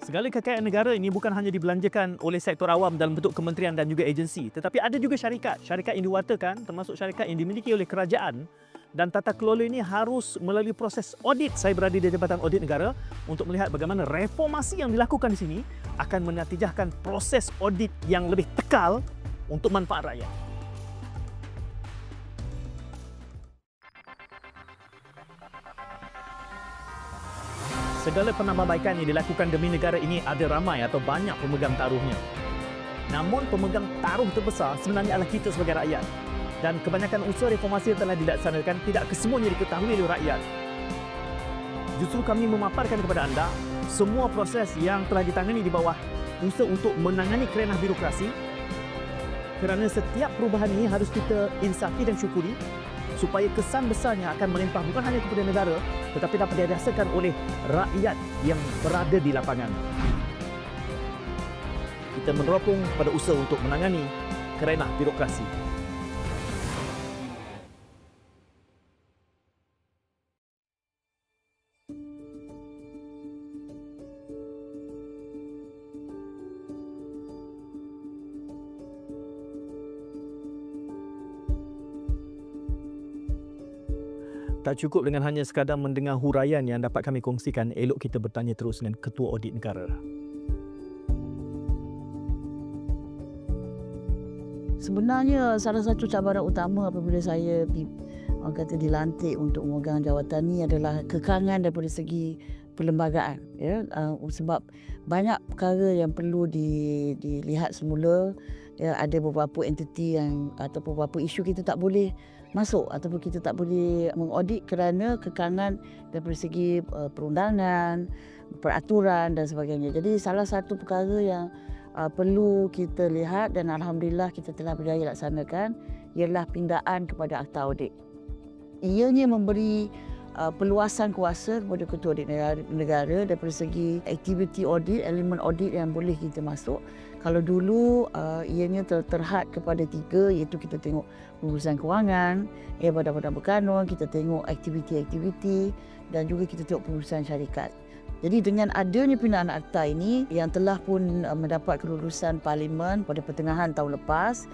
Segala kekayaan negara ini bukan hanya dibelanjakan oleh sektor awam dalam bentuk kementerian dan juga agensi, tetapi ada juga syarikat yang diwatakan, termasuk syarikat yang dimiliki oleh kerajaan, dan tata kelola ini harus melalui proses audit. Saya berada di Jabatan Audit Negara untuk melihat bagaimana reformasi yang dilakukan di sini akan menatijahkan proses audit yang lebih kekal untuk manfaat rakyat. Segala penambahbaikan yang dilakukan demi negara ini ada ramai atau banyak pemegang taruhnya. Namun pemegang taruh terbesar sebenarnya adalah kita sebagai rakyat. Dan kebanyakan usaha reformasi yang telah dilaksanakan tidak kesemuanya diketahui oleh rakyat. Justru kami memaparkan kepada anda semua proses yang telah ditangani di bawah usaha untuk menangani kerenah birokrasi, kerana setiap perubahan ini harus kita insafi dan syukuri supaya kesan besarnya akan melimpah bukan hanya kepada negara tetapi dapat dirasakan oleh rakyat yang berada di lapangan. Kita meneropong pada usaha untuk menangani kerenah birokrasi. Tak cukup dengan hanya sekadar mendengar huraian yang dapat kami kongsikan, elok kita bertanya terus dengan Ketua Audit Negara. Sebenarnya salah satu cabaran utama apabila saya dilantik untuk memegang jawatan ni adalah kekangan daripada segi perlembagaan, ya. Sebab banyak perkara yang perlu dilihat semula, ya. Ada beberapa entiti yang atau beberapa isu kita tak boleh masuk ataupun kita tak boleh mengaudit kerana kekangan daripada segi perundangan, peraturan dan sebagainya. Jadi salah satu perkara yang perlu kita lihat dan alhamdulillah kita telah berjaya laksanakan ialah pindaan kepada akta audit. Ianya memberi peluasan kuasa kepada Ketua Audit Negara daripada segi aktiviti audit, elemen audit yang boleh kita masuk. Kalau dulu ianya terhad kepada 3, iaitu kita tengok pengurusan kewangan, badan-badan berkanun, kita tengok aktiviti-aktiviti dan juga kita tengok pengurusan syarikat. Jadi dengan adanya pindaan akta ini yang telah pun mendapat kelulusan Parlimen pada pertengahan tahun lepas,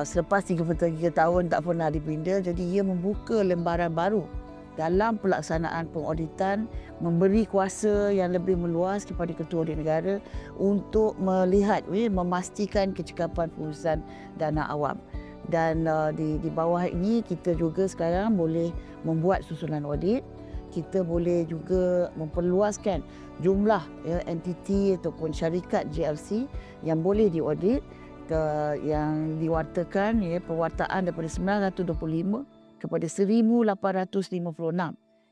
selepas 33 tahun tak pernah dipinda, jadi ia membuka lembaran baru dalam pelaksanaan pengauditan, memberi kuasa yang lebih meluas kepada Ketua Audit Negara untuk melihat, memastikan kecekapan pengurusan dana awam. Dan di bawah ini kita juga sekarang boleh membuat susunan audit. Kita boleh juga memperluaskan jumlah entiti ataupun syarikat JLC yang boleh diaudit, yang diwartakan, pewartaan daripada 925 kepada 1856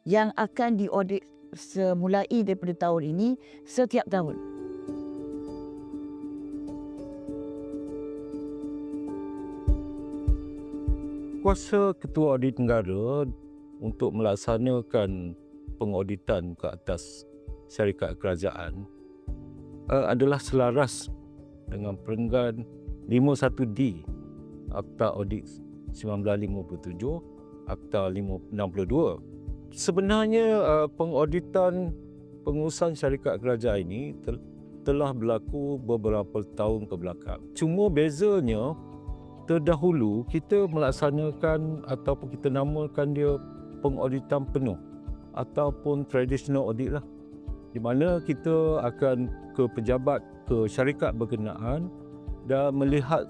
yang akan diaudit semulai daripada tahun ini setiap tahun. Kuasa Ketua Audit Negara untuk melaksanakan pengauditan ke atas syarikat kerajaan adalah selaras dengan perenggan 51D Akta Audit 1957, Akta 62. Sebenarnya pengauditan pengurusan syarikat kerajaan ini telah berlaku beberapa tahun ke belakang. Cuma bezanya terdahulu kita melaksanakan ataupun kita namakan dia pengauditan penuh ataupun traditional audit lah, di mana kita akan ke pejabat, ke syarikat berkenaan dan melihat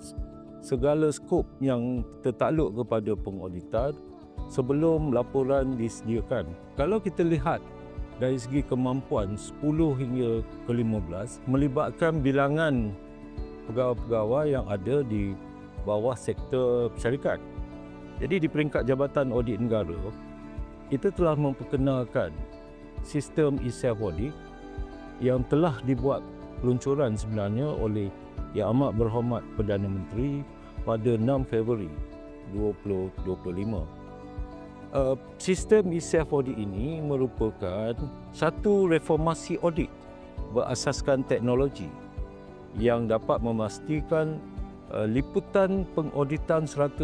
segala skop yang tertakluk kepada pengauditan sebelum laporan disediakan. Kalau kita lihat dari segi kemampuan 10 hingga ke 15 melibatkan bilangan pegawai-pegawai yang ada di bawah sektor syarikat. Jadi di peringkat Jabatan Audit Negara, kita telah memperkenalkan sistem e-self-audit yang telah dibuat peluncuran sebenarnya oleh Yang Amat Berhormat Perdana Menteri pada 6 Februari 2025. Sistem e-self-audit ini merupakan satu reformasi audit berasaskan teknologi yang dapat memastikan liputan pengauditan 100%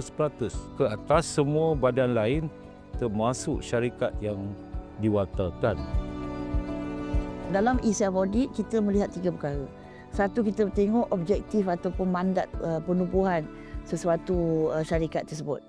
ke atas semua badan lain termasuk syarikat yang diwakilkan. Dalam e-self audit kita melihat 3 perkara. Satu, kita tengok objektif ataupun mandat penubuhan sesuatu syarikat tersebut.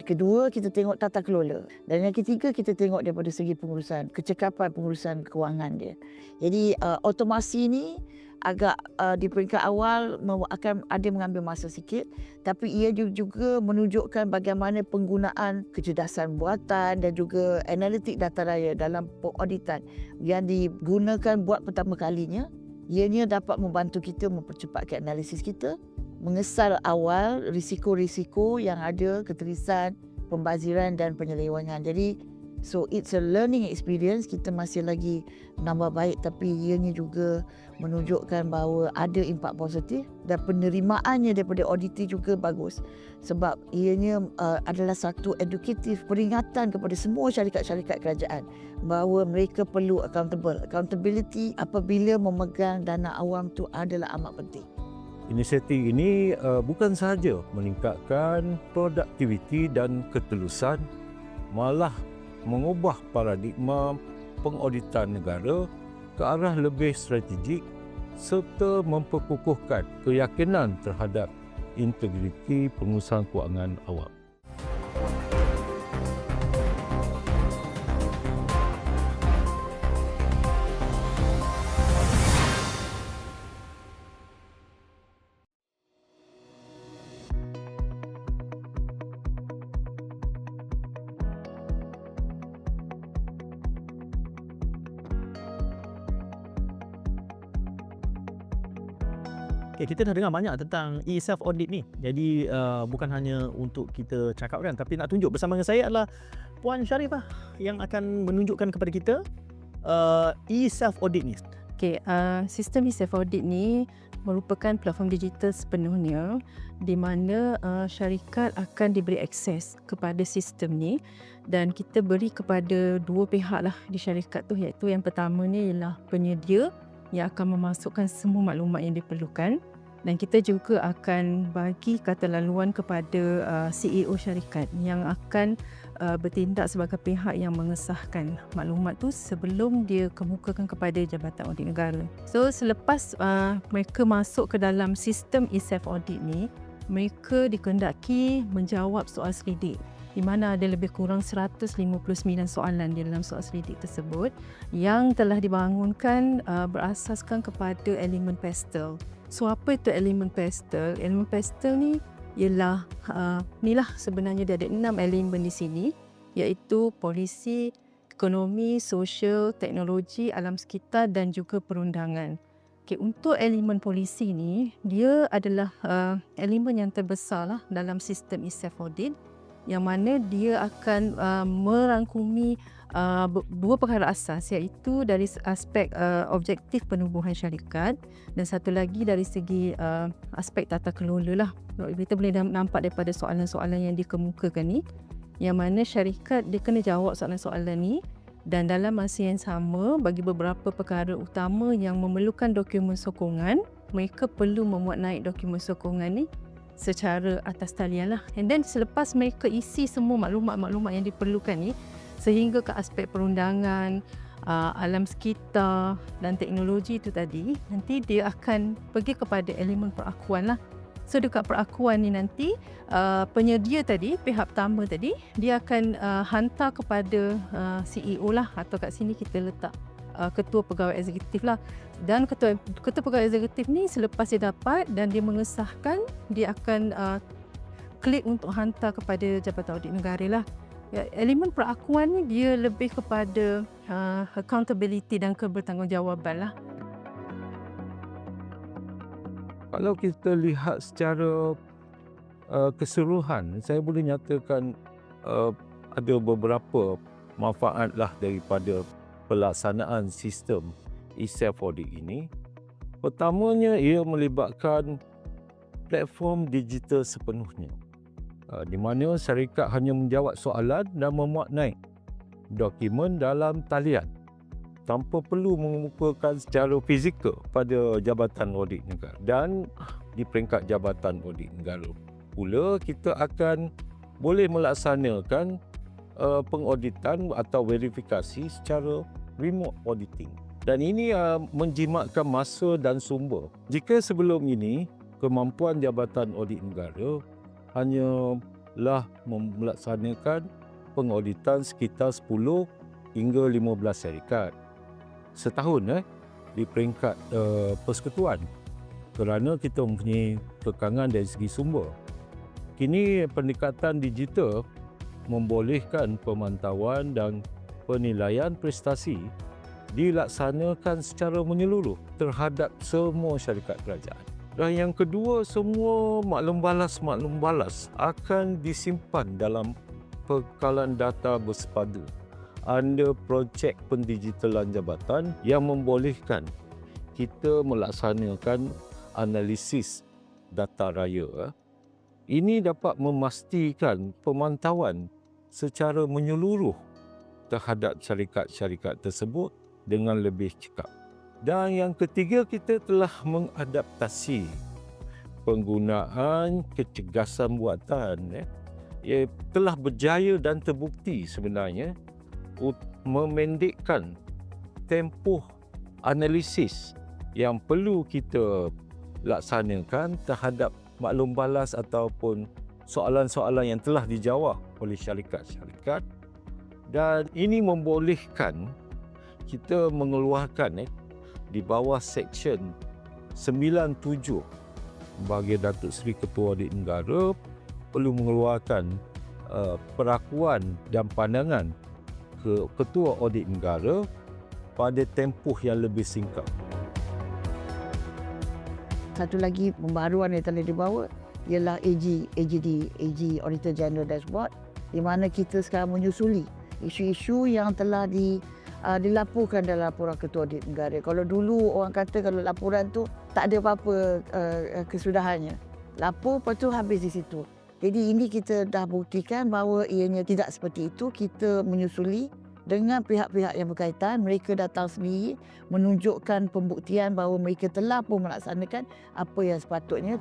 Kedua, kita tengok tata kelola. Dan yang ketiga, kita tengok daripada segi pengurusan, kecekapan pengurusan kewangan dia. Jadi otomasi ni agak di peringkat awal akan ada mengambil masa sikit, tapi ia juga menunjukkan bagaimana penggunaan kecerdasan buatan dan juga analitik data raya dalam pengauditan yang digunakan buat pertama kalinya. Ianya dapat membantu kita mempercepatkan analisis kita, mengesal awal risiko-risiko yang ada, keterisan, pembaziran dan penyelewengan. Jadi so it's a learning experience. Kita masih lagi menambah baik, tapi ianya juga menunjukkan bahawa ada impak positif dan penerimaannya daripada auditi juga bagus, sebab ianya adalah satu edukatif peringatan kepada semua syarikat-syarikat kerajaan bahawa mereka perlu accountability apabila memegang dana awam tu adalah amat penting. Inisiatif ini bukan sahaja meningkatkan produktiviti dan ketulusan, malah mengubah paradigma pengauditan negara ke arah lebih strategik serta memperkukuhkan keyakinan terhadap integriti pengurusan kewangan awam. Okay, kita dah dengar banyak tentang e-self audit ni. Jadi bukan hanya untuk kita cakapkan, tapi nak tunjuk bersama dengan saya adalah Puan Sharifah yang akan menunjukkan kepada kita e-self audit ni. Okay, sistem e-self audit ni merupakan platform digital sepenuhnya di mana syarikat akan diberi akses kepada sistem ni, dan kita beri kepada dua pihak lah di syarikat tu, iaitu yang pertama ni ialah penyedia yang akan memasukkan semua maklumat yang diperlukan, dan kita juga akan bagi kata laluan kepada CEO syarikat yang akan bertindak sebagai pihak yang mengesahkan maklumat tu sebelum dia kemukakan kepada Jabatan Audit Negara. So selepas mereka masuk ke dalam sistem e-self audit ni, mereka dikehendaki menjawab soal selidik, di mana ada lebih kurang 159 soalan di dalam soal selidik tersebut yang telah dibangunkan berasaskan kepada elemen pastel. So apa itu elemen pastel? Elemen pastel ni ialah inilah sebenarnya dia ada 6 elemen di sini, iaitu polisi, ekonomi, sosial, teknologi, alam sekitar dan juga perundangan. Okay, untuk elemen polisi ni, dia adalah elemen yang terbesar lah dalam sistem e-self audit, yang mana dia akan merangkumi dua perkara asas, iaitu dari aspek objektif penubuhan syarikat dan satu lagi dari segi aspek tata kelola lah. Kita boleh nampak daripada soalan-soalan yang dikemukakan ni, yang mana syarikat dia kena jawab soalan-soalan ni, dan dalam masa yang sama bagi beberapa perkara utama yang memerlukan dokumen sokongan, mereka perlu memuat naik dokumen sokongan ni secara atas talian lah. And then selepas mereka isi semua maklumat-maklumat yang diperlukan ni sehingga ke aspek perundangan, alam sekitar dan teknologi itu tadi, nanti dia akan pergi kepada elemen perakuan lah. So dekat perakuan ni nanti penyedia tadi, pihak pertama tadi, dia akan hantar kepada CEO lah, atau kat sini kita letak ketua pegawai eksekutif lah. Dan ketua pegawai eksekutif ni selepas dia dapat dan dia mengesahkan, dia akan klik untuk hantar kepada Jabatan Audit Negara lah. Ya, elemen perakuan ni dia lebih kepada accountability dan kebertanggungjawaban lah. Kalau kita lihat secara keseluruhan, saya boleh nyatakan ada beberapa manfaat lah daripada pelaksanaan sistem e-self audit ini. Pertamanya, ia melibatkan platform digital sepenuhnya, di mana syarikat hanya menjawab soalan dan memuat naik dokumen dalam talian tanpa perlu mengemukakan secara fizikal pada Jabatan Audit Negara. Dan di peringkat Jabatan Audit Negara pula, kita akan boleh melaksanakan pengauditan atau verifikasi secara remote auditing. Dan ini menjimatkan masa dan sumber. Jika sebelum ini kemampuan Jabatan Audit Negara hanyalah melaksanakan pengauditan sekitar 10 hingga 15 syarikat setahun di peringkat persekutuan, kerana kita mempunyai kekangan dari segi sumber. Kini pendekatan digital membolehkan pemantauan dan penilaian prestasi dilaksanakan secara menyeluruh terhadap semua syarikat kerajaan. Dan yang kedua, semua maklum balas akan disimpan dalam pekalan data bersepadu under projek pendigitalan jabatan yang membolehkan kita melaksanakan analisis data raya. Ini dapat memastikan pemantauan secara menyeluruh terhadap syarikat-syarikat tersebut dengan lebih cekap. Dan yang ketiga, kita telah mengadaptasi penggunaan kecergasan buatan ia telah berjaya dan terbukti sebenarnya memendekkan tempoh analisis yang perlu kita laksanakan terhadap maklum balas ataupun soalan-soalan yang telah dijawab oleh syarikat-syarikat. Dan ini membolehkan kita mengeluarkan di bawah Seksyen 97 bagi Datuk Seri Ketua Audit Negara perlu mengeluarkan perakuan dan pandangan ke Ketua Audit Negara pada tempoh yang lebih singkat. Satu lagi pembaruan yang telah dibawa ialah AG Auditor General Dashboard, di mana kita sekarang menyusuli isu-isu yang telah dilaporkan dalam laporan Ketua Audit Negara. Kalau dulu orang kata kalau laporan tu tak ada apa-apa kesudahannya, lapor lepas tu habis di situ. Jadi ini kita dah buktikan bahawa ianya tidak seperti itu. Kita menyusuli dengan pihak-pihak yang berkaitan, mereka datang sendiri menunjukkan pembuktian bahawa mereka telah pun melaksanakan apa yang sepatutnya.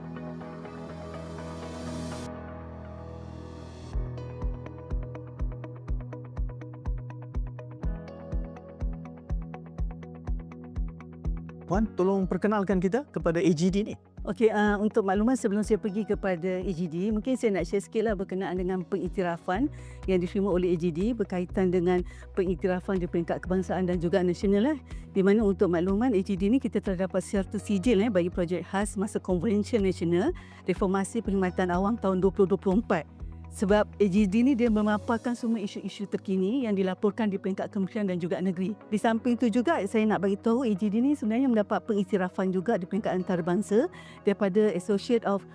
Puan, tolong perkenalkan kita kepada AGD ni. Okey, untuk makluman sebelum saya pergi kepada AGD, mungkin saya nak share sikitlah berkenaan dengan pengiktirafan yang diterima oleh AGD berkaitan dengan pengiktirafan di peringkat kebangsaan dan juga nasional. Di mana untuk makluman AGD ni kita telah dapat serta sijil bagi projek khas masa Konvensyen Nasional Reformasi Perkhidmatan Awam tahun 2024. Sebab AGD ni dia memaparkan semua isu-isu terkini yang dilaporkan di peringkat kementerian dan juga negeri. Di samping itu juga saya nak bagi tahu AGD ni sebenarnya mendapat pengiktirafan juga di peringkat antarabangsa daripada Associate of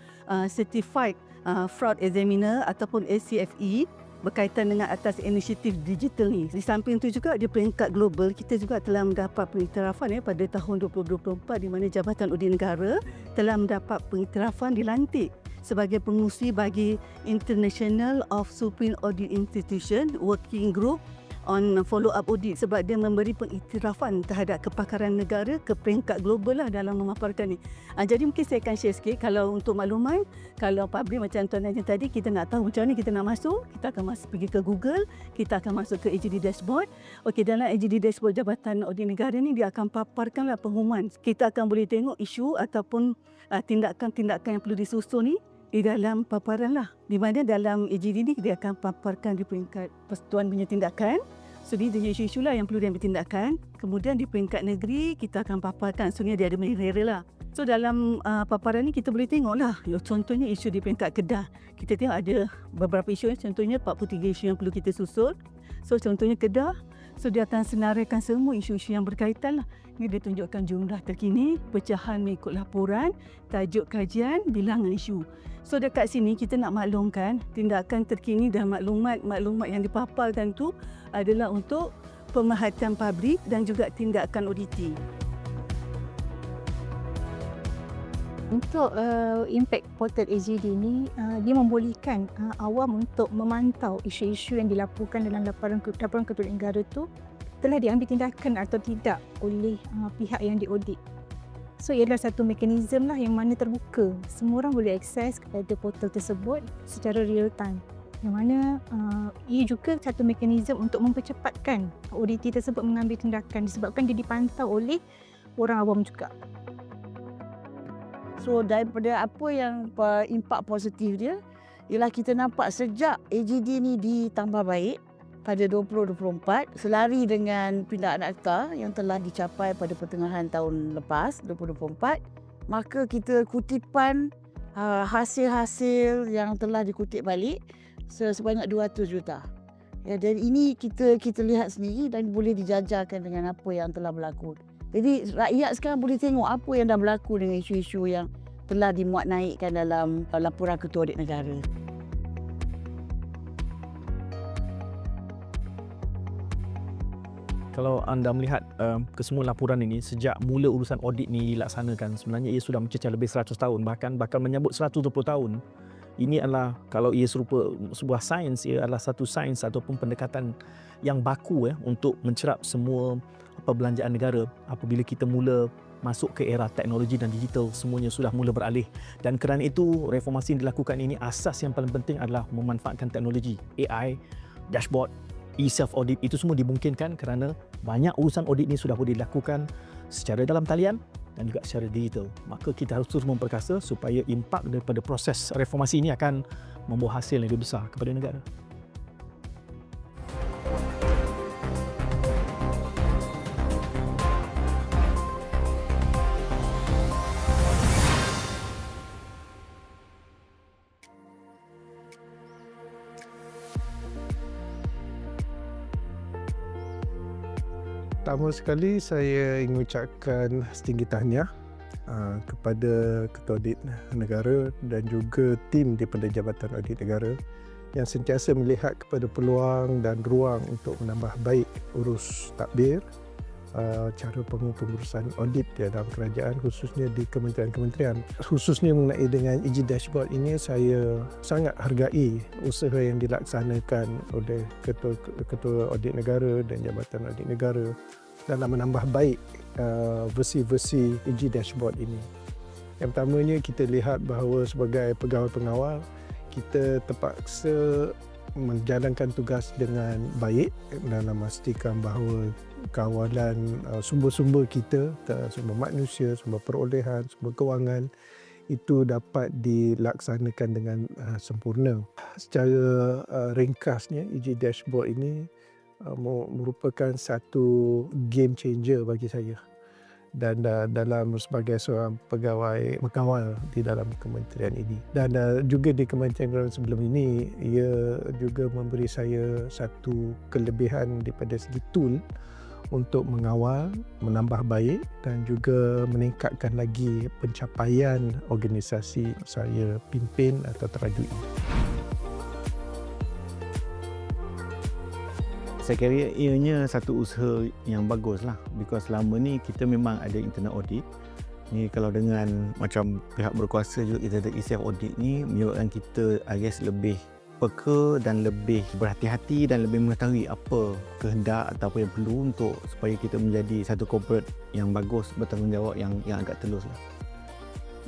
Certified Fraud Examiner ataupun ACFE berkaitan dengan atas inisiatif digital ni. Di samping itu juga di peringkat global kita juga telah mendapat pengiktirafan pada tahun 2024 di mana Jabatan Audit Negara telah mendapat pengiktirafan dilantik sebagai pengurusi bagi International of Supreme Audit Institution Working Group on Follow-up Audit, sebab dia memberi pengiktirafan terhadap kepakaran negara ke peringkat global dalam memaparkan ni. Jadi mungkin saya akan share sikit kalau untuk makluman, kalau public macam Tuan Najib tadi, kita nak tahu macam mana kita nak masuk, kita akan pergi ke Google, kita akan masuk ke AGD Dashboard. Okey, dalam AGD Dashboard Jabatan Audit Negara ni dia akan paparkanlah pengumuman. Kita akan boleh tengok isu ataupun tindakan-tindakan yang perlu disusun ni di dalam paparan lah. Di mana dalam AGD ni dia akan paparkan di peringkat persekutuan punya tindakan. So dia isu-isu lah yang perlu diambil tindakan. Kemudian di peringkat negeri kita akan paparkan. So dia ada merah lah. So dalam paparan ni kita boleh tengok lah. Contohnya isu di peringkat Kedah. Kita tengok ada beberapa isu, contohnya 43 isu yang perlu kita susun. So contohnya Kedah. So dia akan senaraikan semua isu-isu yang berkaitan lah. Ini dia tunjukkan jumlah terkini, pecahan mengikut laporan, tajuk kajian, bilangan isu. So dekat sini kita nak maklumkan tindakan terkini dan maklumat yang dipaparkan tu adalah untuk pemerhatian publik dan juga tindakan auditi. Untuk impact portal AGD ni, dia membolehkan awam untuk memantau isu-isu yang dilaporkan dalam laporan Ketua Negara tu telah diambil tindakan atau tidak oleh pihak yang diaudit. So ialah satu mekanisme lah yang mana terbuka. Semua orang boleh akses kepada portal tersebut secara real time. Yang mana ia juga satu mekanisme untuk mempercepatkan auditi tersebut mengambil tindakan disebabkan dia dipantau oleh orang awam juga. So daripada apa yang impak positif dia ialah kita nampak sejak AGD ni ditambah baik pada 2024 selari dengan pindaan akta yang telah dicapai pada pertengahan tahun lepas 2024, maka kita kutipan hasil-hasil yang telah dikutip balik sebanyak 200 juta. Ya, dan ini kita lihat sendiri dan boleh dijajarkan dengan apa yang telah berlaku. Jadi rakyat sekarang boleh tengok apa yang dah berlaku dengan isu-isu yang telah dimuat naikkan dalam laporan Ketua Audit Negara. Kalau anda melihat kesemua laporan ini sejak mula urusan audit ni dilaksanakan, sebenarnya ia sudah mencecah lebih 100 tahun, bahkan menyambut 120 tahun. Ini adalah, kalau ia serupa sebuah sains, ia adalah satu sains ataupun pendekatan yang baku untuk mencerap semua perbelanjaan negara. Apabila kita mula masuk ke era teknologi dan digital, semuanya sudah mula beralih. Dan kerana itu, reformasi yang dilakukan ini, asas yang paling penting adalah memanfaatkan teknologi. AI, dashboard, e-self-audit, itu semua dimungkinkan kerana banyak urusan audit ini sudah boleh dilakukan secara dalam talian dan juga secara digital. Maka kita harus terus memperkasa supaya impak daripada proses reformasi ini akan membawa hasil yang lebih besar kepada negara. Pertama sekali saya ingin ucapkan setinggi tahniah kepada Ketua Audit Negara dan juga tim daripada Jabatan Audit Negara yang sentiasa melihat kepada peluang dan ruang untuk menambah baik urus tadbir, cara pengurusan audit di dalam kerajaan, khususnya di kementerian-kementerian. Khususnya mengenai dengan EG Dashboard ini, saya sangat hargai usaha yang dilaksanakan oleh Ketua Audit Negara dan Jabatan Audit Negara dalam menambah baik versi-versi EG Dashboard ini. Yang pertamanya, kita lihat bahawa sebagai pegawai pengawal, kita terpaksa menjalankan tugas dengan baik dalam memastikan bahawa kawalan sumber-sumber kita, sumber manusia, sumber perolehan, sumber kewangan itu dapat dilaksanakan dengan sempurna. Secara ringkasnya, EG Dashboard ini merupakan satu game changer bagi saya dan dalam sebagai seorang pegawai mengawal di dalam kementerian ini, dan juga di kementerian sebelum ini, ia juga memberi saya satu kelebihan daripada segi tool untuk mengawal, menambah baik dan juga meningkatkan lagi pencapaian organisasi saya pimpin atau terajui. Saya kira ianya satu usaha yang bagus lah, because selama ni kita memang ada internal audit. Ni kalau dengan macam pihak berkuasa juga kita ada e-self audit ni, menyebabkan kita I guess lebih peka dan lebih berhati-hati dan lebih mengetahui apa kehendak atau apa yang perlu untuk supaya kita menjadi satu corporate yang bagus, bertanggungjawab yang agak telus lah.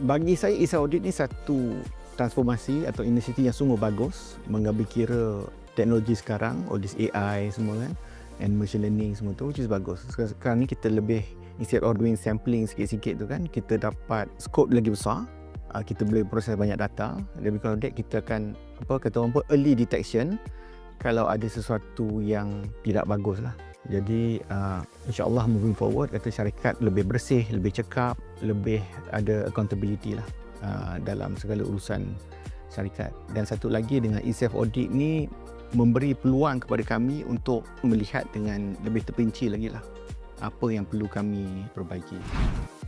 Bagi saya e-self audit ni satu transformasi atau inisiatif yang sungguh bagus, mengambil kira teknologi sekarang, all this AI semua kan, and machine learning semua tu, which is bagus. Sekarang ni kita lebih, instead of doing sampling sikit-sikit tu kan, kita dapat scope lagi besar, kita boleh proses banyak data, dan because of that kita akan early detection kalau ada sesuatu yang tidak bagus lah. Jadi insyaAllah moving forward, kata syarikat lebih bersih, lebih cekap, lebih ada accountability lah dalam segala urusan syarikat. Dan satu lagi, dengan e-self audit ni memberi peluang kepada kami untuk melihat dengan lebih terperinci lagi lah apa yang perlu kami perbaiki.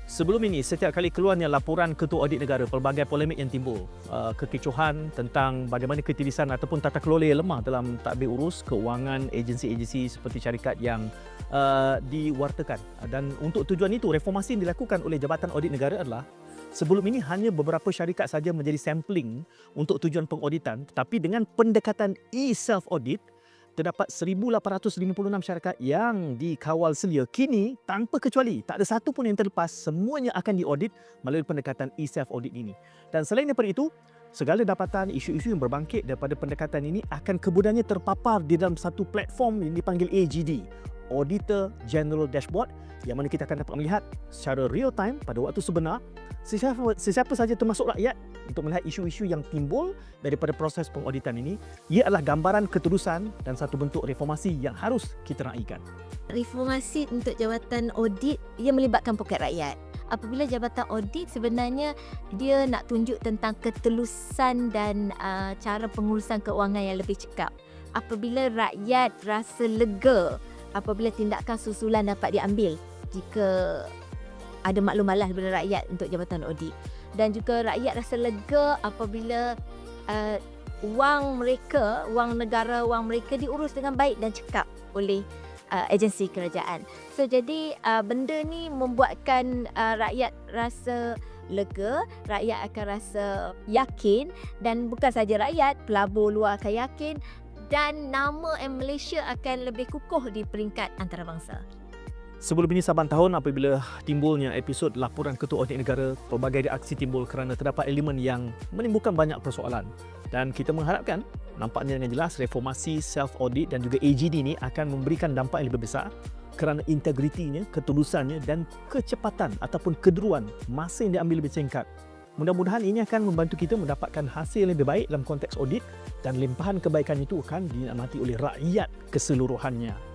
Sebelum ini, setiap kali keluarnya laporan Ketua Audit Negara, pelbagai polemik yang timbul, kekecohan tentang bagaimana ketirisan ataupun tata kelola yang lemah dalam tadbir urus kewangan agensi-agensi seperti syarikat yang diwartakan. Dan untuk tujuan itu, reformasi yang dilakukan oleh Jabatan Audit Negara adalah, sebelum ini hanya beberapa syarikat saja menjadi sampling untuk tujuan pengauditan, tetapi dengan pendekatan e-self audit, terdapat 1,856 syarikat yang dikawal selia. Kini, tanpa kecuali, tak ada satu pun yang terlepas, semuanya akan diaudit melalui pendekatan e-self audit ini. Dan selain daripada itu, Segala dapatan isu-isu yang berbangkit daripada pendekatan ini akan kemudiannya terpapar di dalam satu platform yang dipanggil AGD, Auditor General Dashboard, yang mana kita akan dapat melihat secara real time pada waktu sebenar sesiapa saja termasuk rakyat untuk melihat isu-isu yang timbul daripada proses pengauditan ini. Ia adalah gambaran ketulusan dan satu bentuk reformasi yang harus kita raikan. Reformasi untuk jawatan audit ia melibatkan poket rakyat. Apabila jabatan audit sebenarnya dia nak tunjuk tentang ketulusan dan cara pengurusan keuangan yang lebih cekap. Apabila rakyat rasa lega apabila tindakan susulan dapat diambil jika ada maklum malas daripada rakyat untuk jabatan audit, dan juga rakyat rasa lega apabila wang negara, wang mereka diurus dengan baik dan cekap oleh agensi kerajaan. So jadi benda ni membuatkan rakyat rasa lega, rakyat akan rasa yakin, dan bukan saja rakyat, pelabur luar akan yakin, dan nama Malaysia akan lebih kukuh di peringkat antarabangsa. Sebelum ini saban tahun apabila timbulnya episod laporan Ketua Audit Negara, pelbagai reaksi timbul kerana terdapat elemen yang menimbulkan banyak persoalan. Dan kita mengharapkan nampaknya dengan jelas reformasi self-audit dan juga AGD ini akan memberikan dampak yang lebih besar kerana integritinya, ketulusannya dan kecepatan ataupun kederuan masa yang diambil lebih singkat. Mudah-mudahan ini akan membantu kita mendapatkan hasil yang lebih baik dalam konteks audit, dan limpahan kebaikan itu akan dinikmati oleh rakyat keseluruhannya.